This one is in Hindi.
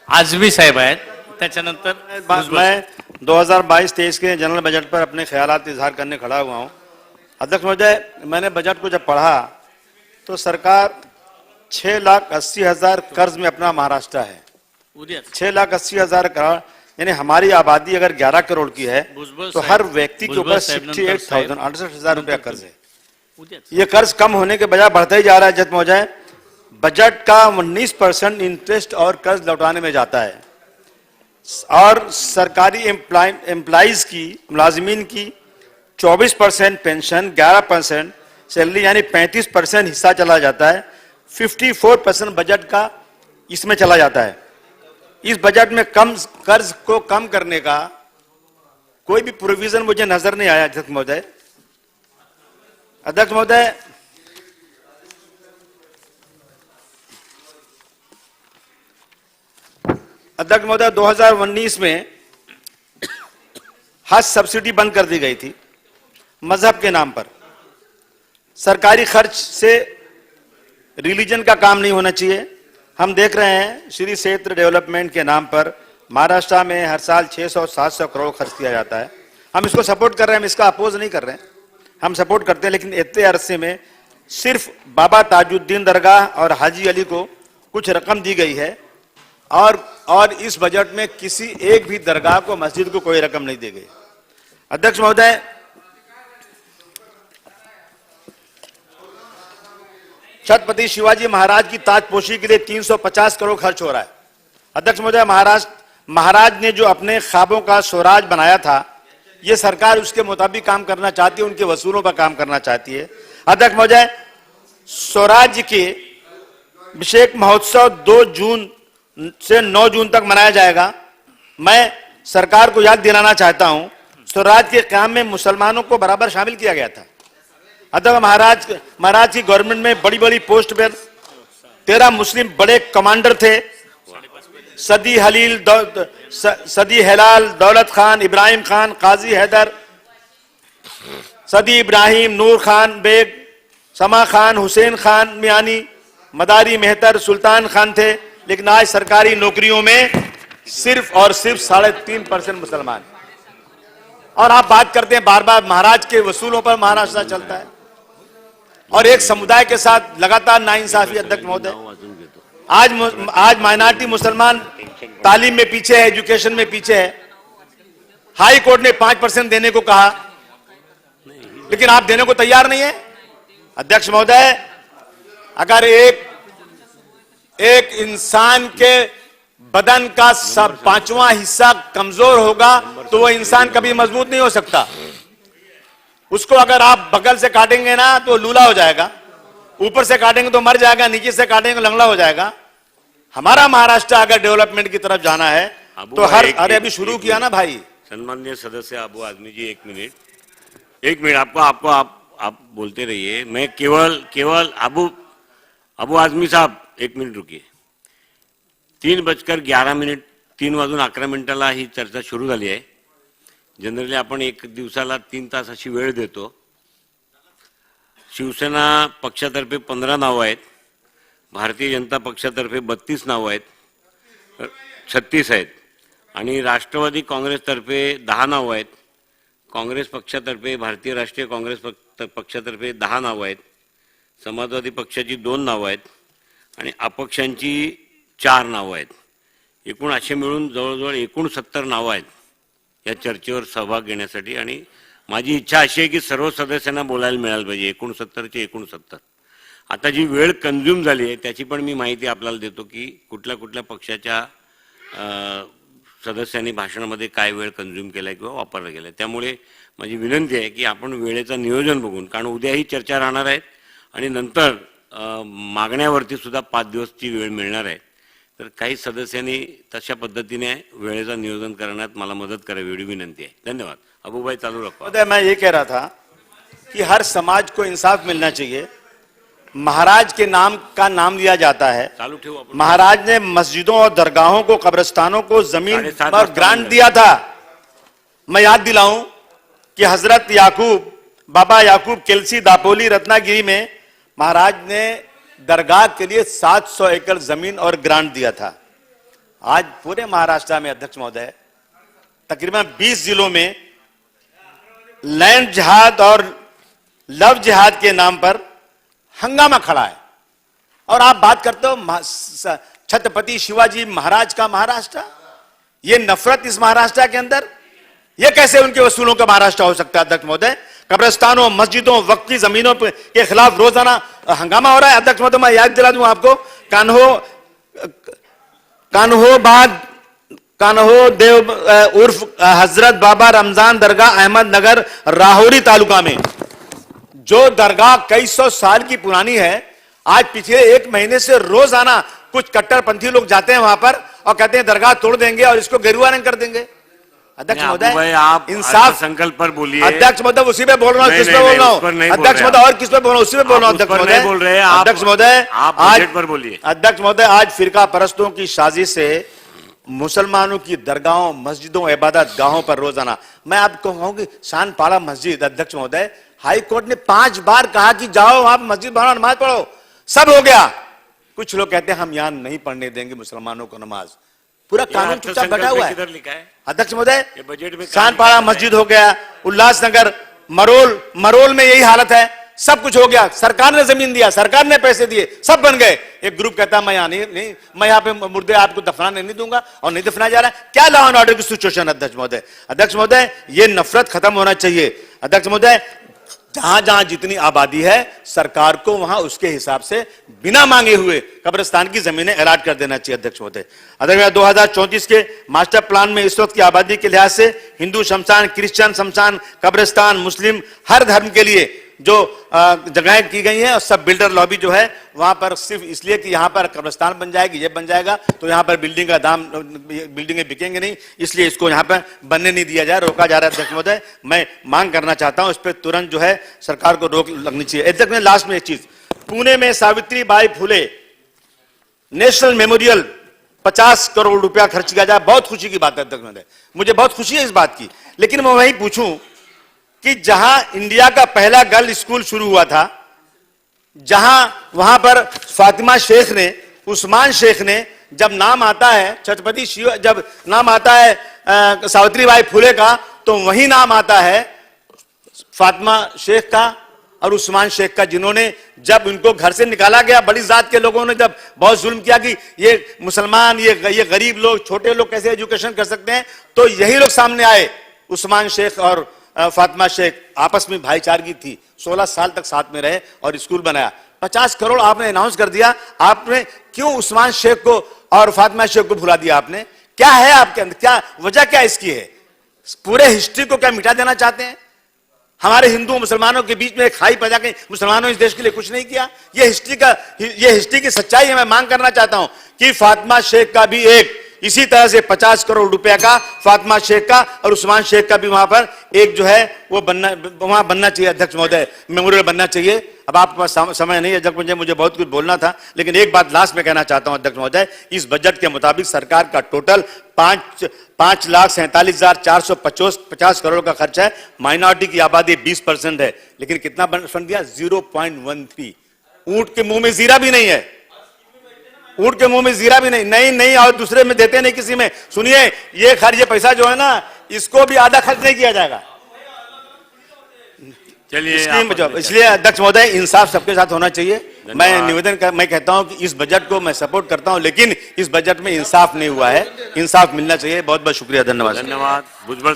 आजमी साहेब आहेत, त्याच्यानंतर भुजबळ मैं 2022-23 के जनरल बजट पर अपने ख्यालात इजहार करने खड़ा हुआ हूं। अध्यक्ष महोदय, मैंने बजट को जब पढ़ा तो सरकार 6,80,000 कर्ज में अपना महाराष्ट्र है। उद्याच 6,80,000 करोड़, यानी हमारी आबादी अगर 11 करोड़ की है भुजबळ तो साहेब- हर व्यक्ति के ऊपर भुजबळ साहेब, नंतर 68,000 साहेब, 68,000 रुपया कर्ज है। उद्याच ये कर्ज कम होने के बजाय बढ़ता ही जा रहा है। अध्यक्ष महोदय, बजट का 19% इंटरेस्ट और कर्ज लौटाने में जाता है और सरकारी एम्प्लॉइज की, मुलाजिमीन की 24% पेंशन, 11% सैलरी, यानी 35% हिस्सा चला जाता है। 54% बजट का इसमें चला जाता है। इस बजट में कम कर्ज को कम करने का कोई भी प्रोविजन मुझे नजर नहीं आया। अध्यक्ष महोदय, अध्यक्ष महोदय, अध्यक्ष महोदय, 2019 में हज सब्सिडी बंद कर दी गई थी मजहब के नाम पर। सरकारी खर्च से रिलीजन का काम नहीं होना चाहिए। हम देख रहे हैं श्री क्षेत्र डेवलपमेंट के नाम पर महाराष्ट्र में हर साल 600-700 करोड़ खर्च किया जाता है। हम इसको सपोर्ट कर रहे हैं, हम इसका अपोज नहीं कर रहे हैं, हम सपोर्ट करते हैं। लेकिन इतने अरसे में सिर्फ बाबा ताजुद्दीन दरगाह और हाजी अली को कुछ रकम दी गई है और इस बजट में किसी एक भी दरगाह को, मस्जिद को कोई रकम नहीं दी गई। अध्यक्ष महोदय, छत्रपति शिवाजी महाराज की ताजपोशी के लिए 350 करोड़ खर्च हो रहा है। अध्यक्ष महोदय, महाराज ने जो अपने ख्वाबों का स्वराज बनाया था, ये सरकार उसके मुताबिक काम करना चाहती है, उनके वसूलों पर काम करना चाहती है। अध्यक्ष महोदय, स्वराज के अभिषेक महोत्सव 2 जून से 9 जून तक मनाया जाएगा। मैं सरकार को याद दिलाना चाहता हूं, स्वराज के काम में मुसलमानों को बराबर शामिल किया गया था। अध्यक्ष, महाराज की गवर्नमेंट में बड़ी बड़ी पोस्ट पर 13 मुस्लिम बड़े कमांडर थे। सदी हेलाल, दौलत खान, इब्राहिम खान, काजी हैदर, सदी इब्राहिम, नूर खान बेग, समा खान, हुसैन खान मियानी, मदारी मेहतर, सुल्तान खान थे। लेकिन आज सरकारी नौकरियों में सिर्फ और सिर्फ 3.5% मुसलमान। और आप बात करते हैं बार बार महाराज के वसूलों पर महाराष्ट्र चलता है और एक समुदाय के साथ लगातार नाइंसाफी। अध्यक्ष महोदय, आज माइनॉरिटी मुसलमान तालीम में पीछे है, एजुकेशन में पीछे है। हाई कोर्ट ने 5% देने को कहा, लेकिन आप देने को तैयार नहीं है। अध्यक्ष महोदय, अगर एक इंसान के बदन का 5वां हिस्सा कमजोर होगा तो वह इंसान कभी मजबूत नहीं हो सकता। उसको अगर आप बगल से काटेंगे ना तो लूला हो जाएगा, ऊपर से काटेंगे तो मर जाएगा, नीचे से काटेंगे तो लंगड़ा हो जाएगा। हमारा महाराष्ट्र अगर डेवलपमेंट की तरफ जाना है तो अभी शुरू किया ना भाई। सम्माननीय सदस्य अबू आजमी जी, एक मिनट आप बोलते रहिए। मैं केवल अबू आजमी साहब, 1 मिनिट रुकिए। 3:11 3:11 ही चर्चा सुरू झाली आहे। जनरली आपण एक दिवसाला 3 तास अशी वेळ देतो। शिवसेना पक्षातर्फे 15 नावं आहेत, भारतीय जनता पक्षातर्फे 32 नावं आहेत, 36 आहेत आणि राष्ट्रवादी काँग्रेसतर्फे 10 नावं आहेत, काँग्रेस पक्षातर्फे, भारतीय राष्ट्रीय काँग्रेस पक्षातर्फे 10 नावं आहेत, समाजवादी पक्षाची 2 नावं आहेत आणि अपक्षांची 4 नावं आहेत। एकूण असे मिळून जवळजवळ 69 नावं आहेत या चर्चेवर सहभाग घेण्यासाठी। आणि माझी इच्छा अशी आहे की सर्व सदस्यांना बोलायला मिळालं पाहिजे। 69 आता जी वेळ कंझ्युम झाली आहे त्याची पण मी माहिती आपल्याला देतो की कुठल्या पक्षाच्या सदस्यांनी भाषणामध्ये काय वेळ कंझ्युम केलाय किंवा वापरला गेलाय। त्यामुळे माझी विनंती आहे की आपण वेळेचं नियोजन बघून, कारण उद्याही चर्चा राहणार आहे आणि नंतर मागण्यावरती सुद्धा 5 दिवसची वेळ मिळणार आहे। तर काही सदस्यांनी तशा पद्धतीने वेळेचं नियोजन करण्यात मला मदत करावी एवढी विनंती आहे। धन्यवाद। अबू भाई चालू रखो। मैं ये कह रहा था कि हर समाज को इंसाफ मिलना चाहिए। महाराज के नाम का नाम लिया जाता है। महाराज ने मस्जिदों और दरगाहों को, कब्रिस्तानों को जमीन पर ग्रांट दिया था। मैं याद दिलाऊं कि हजरत याकूब, बाबा याकूब केलसी दापोली रत्नागिरी में महाराज ने दरगाह के लिए 700 एकड़ जमीन और ग्रांट दिया था। आज पूरे महाराष्ट्र में अध्यक्ष महोदय तकरीबन 20 जिलों में लैंड जिहाद और लव जिहाद के नाम पर हंगामा खड़ा है। और आप बात करते हो छत्रपति शिवाजी महाराज का महाराष्ट्र, ये नफरत इस महाराष्ट्र के अंदर, ये कैसे उनके वसूलों का महाराष्ट्र हो सकता है अध्यक्ष महोदय? कब्रिस्तानों, मस्जिदों, वक्फ की जमीनों के खिलाफ रोजाना हंगामा हो रहा है। अध्यक्ष महोदय मैं याद दिला दूं आपको, कान्हो देव उर्फ हजरत बाबा रमजान दरगाह अहमदनगर राहौरी तालुका में जो दरगाह कई सौ साल की पुरानी है, आज पिछले 1 महीने से रोजाना कुछ कट्टरपंथी लोग जाते हैं वहां पर और कहते हैं दरगाह तोड़ देंगे और इसको गेरुआ रंग कर देंगे। अध्यक्ष महोदय आप इंसाफ संकल्प पर बोलिए। अध्यक्ष महोदय उसी पे बोल रहा हूँ, किस पे बोल रहा हूँ अध्यक्ष महोदय? और किस पे बोल रहा हूँ? उसी पे बोल रहा हूँ अध्यक्ष महोदय। बोल रहे हैं अध्यक्ष महोदय आप आज बजट पर बोलिए। अध्यक्ष महोदय आज फिरका परस्तों की साजिश से मुसलमानों की दरगाहों, मस्जिदों, इबादत गाहों पर रोजाना, मैं आपको कहूं कि शानपाड़ा मस्जिद, अध्यक्ष महोदय हाई कोर्ट ने 5 बार कहा कि जाओ आप मस्जिद बनाओ, नमाज पढ़ो, सब हो गया। कुछ लोग कहते हैं हम यहां नहीं पढ़ने देंगे मुसलमानों को नमाज, पूरा कानून चुपचाप बैठा हुआ है। अध्यक्ष महोदय शानपाड़ा मस्जिद हो गया, उल्लासनगर, मरोल में यही हालत है, सब कुछ हो गया। सरकार ने जमीन दिया, सरकार ने पैसे दिए, सब बन गए। एक ग्रुप कहता मैं यहाँ नहीं, मैं यहाँ पे मुर्दे आपको दफनाने नहीं दूंगा और नहीं दफनाया जा रहा है। क्या लॉ एंड ऑर्डर की सिचुएशन अध्यक्ष महोदय? अध्यक्ष महोदय ये नफरत खत्म होना चाहिए। अध्यक्ष महोदय जहां जहां जितनी आबादी है सरकार को वहां उसके हिसाब से बिना मांगे हुए कब्रिस्तान की जमीनें अलॉट कर देना चाहिए अध्यक्ष महोदय। अध्यक्ष 2034 के मास्टर प्लान में इस वक्त की आबादी के लिहाज से हिंदू शमशान, क्रिश्चियन शमशान, कब्रिस्तान, मुस्लिम हर धर्म के लिए जो जगहें की गई हैं और सब बिल्डर लॉबी जो है वहां पर सिर्फ इसलिए कि यहां पर कब्रिस्तान बन जाएगी, ये बन जाएगा तो यहां पर बिल्डिंग का दाम, बिल्डिंगें बिकेंगे नहीं, इसलिए इसको यहां पर बनने नहीं दिया जाए, रोका जा रहा है। अध्यक्ष महोदय मैं मांग करना चाहता हूं इस पर तुरंत जो है सरकार को रोक लगनी चाहिए। अध्यक्ष में लास्ट में एक चीज, पुणे में सावित्रीबाई फुले नेशनल मेमोरियल 50 करोड़ रुपया खर्च किया जाए, बहुत खुशी की बात है अध्यक्ष महोदय, मुझे बहुत खुशी है इस बात की। लेकिन मैं वही पूछूं कि जहां इंडिया का पहला गर्ल स्कूल शुरू हुआ था, जहां वहां पर फातिमा शेख ने, उस्मान शेख ने, जब नाम आता है छत्रपति शिव, जब नाम आता है सावित्रीबाई फुले का, तो वही नाम आता है फातिमा शेख का और उस्मान शेख का, जिन्होंने जब उनको घर से निकाला गया, बड़ी जात के लोगों ने जब बहुत जुल्म किया कि ये मुसलमान, ये गरीब लोग, छोटे लोग कैसे एजुकेशन कर सकते हैं, तो यही लोग सामने आए। उस्मान शेख और फातिमा शेख आपस में भाईचारगी थी, 16 साल तक साथ में रहे और स्कूल बनाया। 50 करोड़ आपने अनाउंस कर दिया, आपने क्यों उस्मान शेख को और फातिमा शेख को भुला दिया आपने? क्या है आपके अंदर, क्या वजह क्या इसकी है? पूरे हिस्ट्री को क्या मिटा देना चाहते हैं? हमारे हिंदू मुसलमानों के बीच में एक खाई पैदा की, मुसलमानों इस देश के लिए कुछ नहीं किया। ये हिस्ट्री की सच्चाई है। मैं मांग करना चाहता हूं कि फातिमा शेख का भी एक इसी तरह से 50 करोड़ रुपए का फातिमा शेख का और उस्मान शेख का भी वहां पर एक जो है वो वहां बनना चाहिए अध्यक्ष महोदय, मेमोरियल बनना चाहिए। अब आपके पास समय नहीं है अध्यक्ष, मुझे बहुत कुछ बोलना था, लेकिन एक बात लास्ट में कहना चाहता हूं अध्यक्ष महोदय, इस बजट के मुताबिक सरकार का टोटल 5,47,450 करोड़ का खर्च है। माइनॉरिटी की आबादी 20% है, लेकिन कितना फंड दिया? 0.13। ऊंट के मुंह में जीरा भी नहीं है, ऊंट के मुंह में जीरा भी नहीं और दूसरे में देते नहीं किसी में। सुनिए, ये खर्च, ये पैसा जो है ना, इसको भी आधा खर्च नहीं किया जाएगा। चलिए, इसलिए अध्यक्ष महोदय इंसाफ सबके साथ होना चाहिए। मैं कहता हूं कि इस बजट को मैं सपोर्ट करता हूं, लेकिन इस बजट में इंसाफ नहीं हुआ है, इंसाफ मिलना चाहिए। बहुत बहुत शुक्रिया, धन्यवाद। धन्यवाद। भुजबल